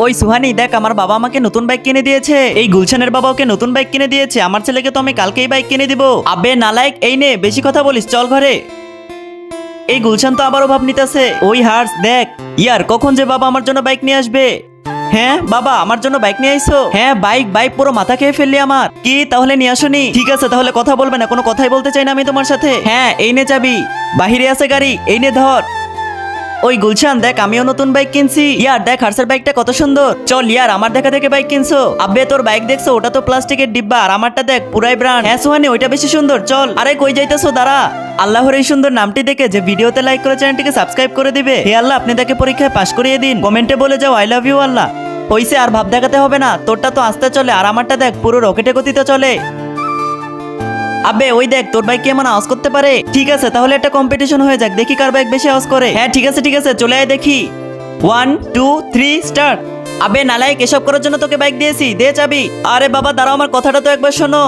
ওই সুহানি দেখ, আমার বাবা আমাকে নতুন বাইক কিনে দিয়েছে। এই গুলশানের বাবা ওকে নতুন বাইক কিনে দিয়েছে। আমার ছেলেকে তো আমি কালকেই বাইক কিনে দিব। আবে নালায়েক, এই নে, বেশি কথা বলিস, চল ঘরে। এই গুলশান তো আবারও ভাব নিতেছে। ওই হার্স দেখ, ইয়ার কখন যে বাবা আমার জন্য বাইক নিয়ে আসবে। হ্যাঁ বাবা, আমার জন্য বাইক নিয়ে আইছো? হ্যাঁ, বাইক বাইক পুরো মাথা খেয়ে ফেললি আমার। কি তাহলে নিয়ে আসনি? ঠিক আছে, তাহলে কথা বলবে না, কোনো কথাই বলতে চাই না আমি তোমার সাথে। হ্যাঁ, এই নে চাবি, বাহিরে আছে গাড়ি, এই নে ধর। ওই গুলশান দেখ, আমিও নতুন বাইক কিনছি। ইয়ার দেখ, হার্সের বাইকটা কত সুন্দর। চল ইয়ার, আমার দেখা দেখে বাইক কিনছো। আব্বে তোর বাইক দেখছো? ওটা তো প্লাস্টিকের ডিব্বা, আর আমারটা দেখ পুরাই ব্র্যান্ড। হ্যাঁ সুহানি, ওইটা বেশি সুন্দর। চল। আরে কই যাইতেছো? দাঁড়া। আল্লাহর এই সুন্দর নামটি দেখে যে ভিডিওতে লাইক করে চ্যানেলটিকে সাবস্ক্রাইব করে দিবে, হে আল্লাহ আপনি তাকে পরীক্ষায় পাশ করিয়ে দিন। কমেন্টে বলে যাও আই লাভ ইউ আল্লাহ। হইছে, আর ভাব দেখাতে হবে না। তোরটা তো আস্তে চলে, আর আমারটা দেখ পুরো রকেটে গতিতে চলে। আবে ওই দেখ, তোর বাইক কেমন আওয়াজ করতে পারে। ঠিক আছে, তাহলে একটা কম্পিটিশন হয়ে যাক, দেখি কার বাইক বেশি আওয়াজ করে। হ্যাঁ ঠিক আছে ঠিক আছে, চলে আয় দেখি। 1 2 3 স্টার্ট। আবে নালায়েক, এসব করার জন্য তোকে বাইক দিয়েছি, দে চাবি। আরে বাবা দাঁড়াও, আমার কথাটা তো একবার শোনো।